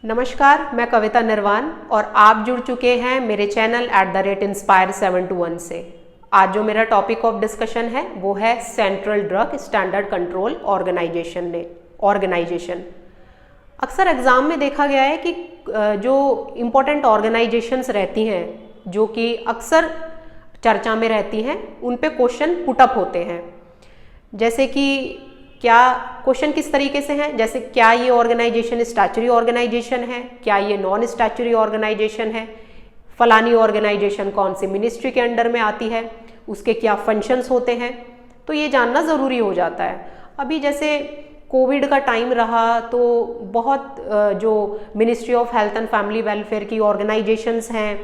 नमस्कार, मैं कविता निर्वाण और आप जुड़ चुके हैं मेरे चैनल @inspire721 से। आज जो मेरा टॉपिक ऑफ डिस्कशन है वो है central drug standard control organisation. अक्सर एग्ज़ाम में देखा गया है कि जो इम्पोर्टेंट ऑर्गेनाइजेशंस रहती हैं जो कि अक्सर चर्चा में रहती हैं, उन पे क्वेश्चन पुटअप होते हैं। जैसे कि क्या क्वेश्चन किस तरीके से हैं, जैसे क्या ये ऑर्गेनाइजेशन स्टैच्यूटरी ऑर्गेनाइजेशन है, क्या ये नॉन स्टैच्यूटरी ऑर्गेनाइजेशन है, फलानी ऑर्गेनाइजेशन कौन सी मिनिस्ट्री के अंडर में आती है, उसके क्या फंक्शंस होते हैं, तो ये जानना ज़रूरी हो जाता है। अभी जैसे कोविड का टाइम रहा तो बहुत जो ministry of health and family welfare की ऑर्गेनाइजेशंस हैं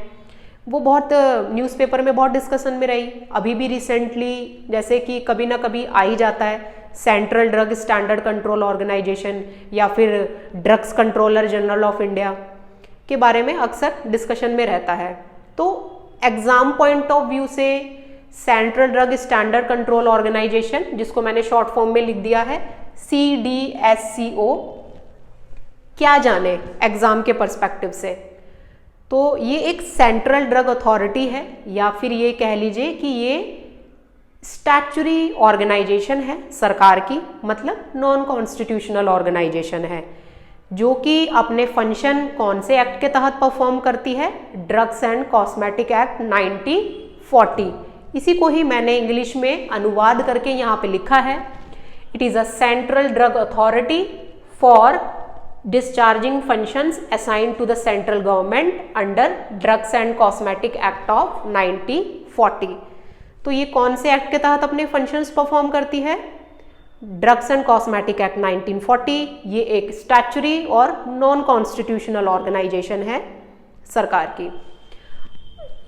वो बहुत न्यूज़पेपर में बहुत डिस्कशन में रही। अभी भी रिसेंटली जैसे कि कभी ना कभी आ ही जाता है central drug standard control organisation या फिर drugs controller general of India के बारे में अक्सर डिस्कशन में रहता है। तो एग्जाम पॉइंट ऑफ व्यू से central drug standard control organisation, जिसको मैंने शॉर्ट फॉर्म में लिख दिया है CDSCO, क्या जाने एग्जाम के पर्सपेक्टिव से, तो ये एक सेंट्रल ड्रग अथॉरिटी है या फिर ये कह लीजिए कि ये स्टैच्यूटरी ऑर्गेनाइजेशन है सरकार की, मतलब नॉन कॉन्स्टिट्यूशनल ऑर्गेनाइजेशन है जो कि अपने फंक्शन कौन से एक्ट के तहत परफॉर्म करती है, ड्रग्स एंड कॉस्मेटिक एक्ट 1940। इसी को ही मैंने इंग्लिश में अनुवाद करके यहाँ पे लिखा है। It is a central drug authority for discharging functions assigned to the central government under Drugs and Cosmetic Act of 1940। तो ये कौन से एक्ट के तहत अपने फंक्शंस परफॉर्म करती है? Drugs and cosmetic act 1940। ये एक स्टैच्यूटरी और नॉन कॉन्स्टिट्यूशनल ऑर्गेनाइजेशन है सरकार की।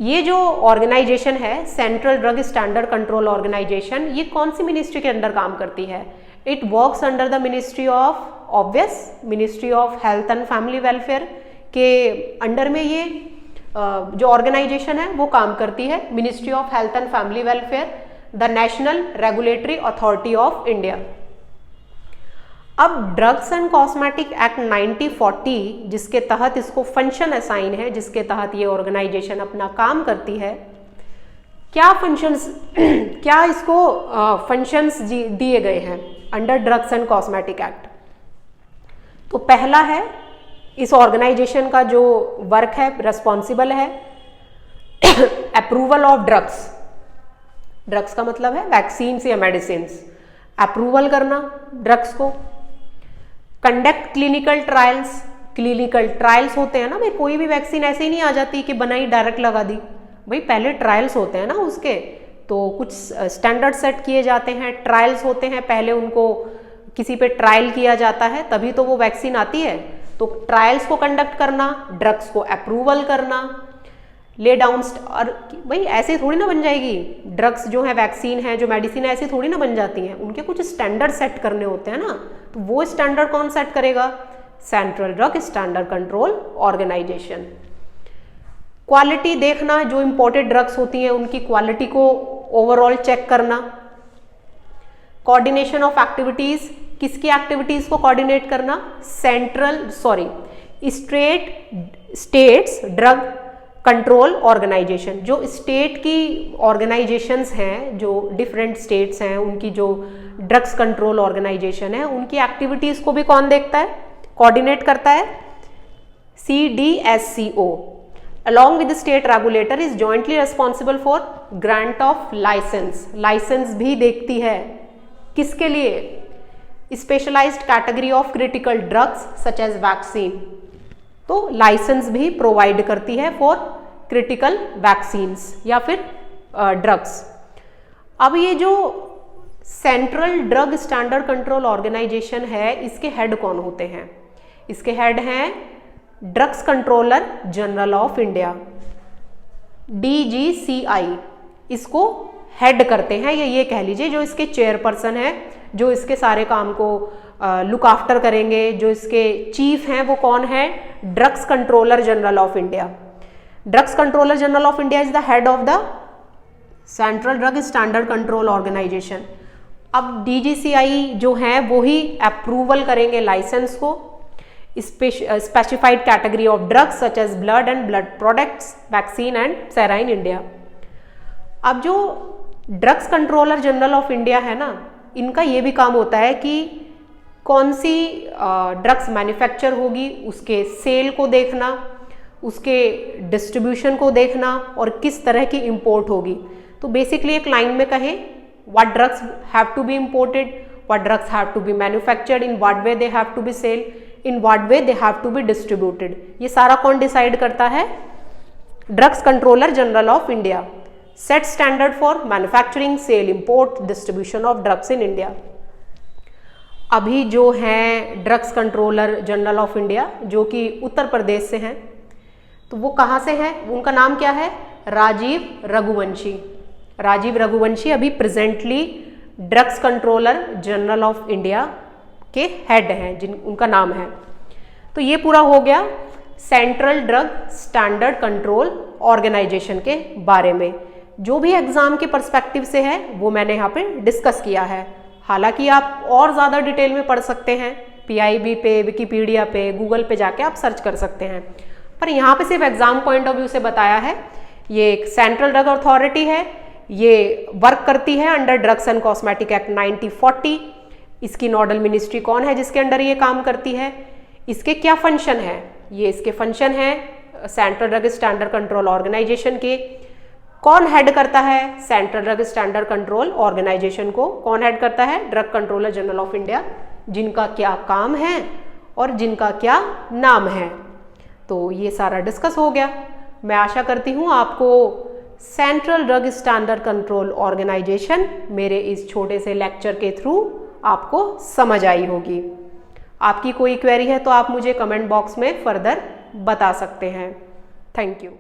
ये जो ऑर्गेनाइजेशन है central drug standard control organisation, ये कौन सी मिनिस्ट्री के अंडर काम करती है? It works under the ministry of health and family welfare के अंडर में ये जो ऑर्गेनाइजेशन है वो काम करती है। Ministry of health and family welfare, the national regulatory authority of India. अब ड्रग्स एंड कॉस्मेटिक एक्ट 1940 जिसके तहत इसको फंक्शन असाइन है, जिसके तहत ये ऑर्गेनाइजेशन अपना काम करती है, क्या फंक्शंस क्या इसको फंक्शंस दिए गए हैं under drugs and cosmetic act? तो पहला है, इस ऑर्गेनाइजेशन का जो वर्क है, रिस्पॉन्सिबल है अप्रूवल ऑफ ड्रग्स का मतलब है वैक्सीन्स या मेडिसिन्स, अप्रूवल करना ड्रग्स को। कंडक्ट क्लिनिकल ट्रायल्स होते हैं ना भाई, कोई भी वैक्सीन ऐसे ही नहीं आ जाती कि बनाई डायरेक्ट लगा दी भाई, पहले ट्रायल्स होते हैं ना उसके, तो कुछ स्टैंडर्ड सेट किए जाते हैं, ट्रायल्स होते हैं, पहले उनको किसी पे ट्रायल किया जाता है तभी तो वो वैक्सीन आती है। तो ट्रायल्स को कंडक्ट करना, ड्रग्स को अप्रूवल करना, ले डाउन, और भाई ऐसे थोड़ी ना बन जाएगी ड्रग्स जो है, वैक्सीन है, जो मेडिसिन है, ऐसे थोड़ी ना बन जाती हैं, उनके कुछ स्टैंडर्ड सेट करने होते हैं ना। तो वो स्टैंडर्ड कौन सेट करेगा? Central drug standard control organisation. Quality देखना, जो इंपोर्टेड ड्रग्स होती हैं उनकी क्वालिटी को ओवरऑल चेक करना। कोऑर्डिनेशन ऑफ एक्टिविटीज, किसकी एक्टिविटीज को कोऑर्डिनेट करना? स्टेट्स ड्रग कंट्रोल ऑर्गेनाइजेशन, जो स्टेट की ऑर्गेनाइजेशंस हैं, जो डिफरेंट स्टेट्स हैं, उनकी जो ड्रग्स कंट्रोल ऑर्गेनाइजेशन है, उनकी एक्टिविटीज को भी कौन देखता है, कोऑर्डिनेट करता है? CDSCO along with the state regulator is jointly responsible for grant of licence भी देखती है किसके लिए? Specialised category of critical drugs such as vaccine, तो लाइसेंस भी प्रोवाइड करती है फॉर क्रिटिकल वैक्सीन्स या फिर ड्रग्स। अब ये जो central drug standard control organisation है, इसके हेड कौन होते हैं? इसके हेड हैं drugs controller general of India, DGCI इसको हेड करते हैं, या ये कह लीजिए जो इसके चेयरपर्सन है, जो इसके सारे काम को लुक आफ्टर करेंगे, जो इसके चीफ हैं वो कौन है? Drugs controller general of India. Drugs controller general of India is the head of the central drug standard control organisation. अब DGCI जो है वो ही अप्रूवल करेंगे लाइसेंस को, specified category of drugs such as blood and blood products, vaccine and sarin India। अब जो drugs controller general of India है ना, इनका ये भी काम होता है कि कौन सी ड्रग्स मैन्युफैक्चर होगी, उसके सेल को देखना, उसके डिस्ट्रीब्यूशन को देखना और किस तरह की इंपोर्ट होगी। तो बेसिकली एक लाइन में कहें, what drugs have to be imported, what drugs have to be manufactured, in what way they have to be sell, in what way they have to be distributed. ये सारा कौन decide करता है? Drugs controller general of India. Set standard for manufacturing, sale, import, distribution of drugs in India. अभी जो हैं drugs controller general of India जो कि उत्तर प्रदेश से हैं, तो वो कहाँ से हैं? उनका नाम क्या है? राजीव रघुवंशी। राजीव रघुवंशी अभी presently drugs controller general of India के हेड हैं, उनका नाम है। तो ये पूरा हो गया central drug standard control organisation के बारे में। जो भी एग्जाम के पर्सपेक्टिव से है वो मैंने यहाँ पे डिस्कस किया है। हालांकि आप और ज़्यादा डिटेल में पढ़ सकते हैं, PIB पे, विकिपीडिया पे, गूगल पे जाके आप सर्च कर सकते हैं, पर यहाँ पे सिर्फ एग्जाम पॉइंट ऑफ व्यू से बताया है। ये एक सेंट्रल ड्रग अथॉरिटी है, ये वर्क करती है under drugs and cosmetic act 1940। इसकी नोडल मिनिस्ट्री कौन है जिसके अंडर ये काम करती है? इसके क्या फंक्शन है? ये इसके फंक्शन है central drug standard control organisation के। कौन हेड करता है central drug standard control organisation को? कौन हेड करता है? Drug controller general of India, जिनका क्या काम है और जिनका क्या नाम है। तो ये सारा डिस्कस हो गया। मैं आशा करती हूँ आपको central drug standard control organisation मेरे इस छोटे से लेक्चर के थ्रू आपको समझ आई होगी। आपकी कोई क्वेरी है तो आप मुझे कमेंट बॉक्स में फर्दर बता सकते हैं। Thank you.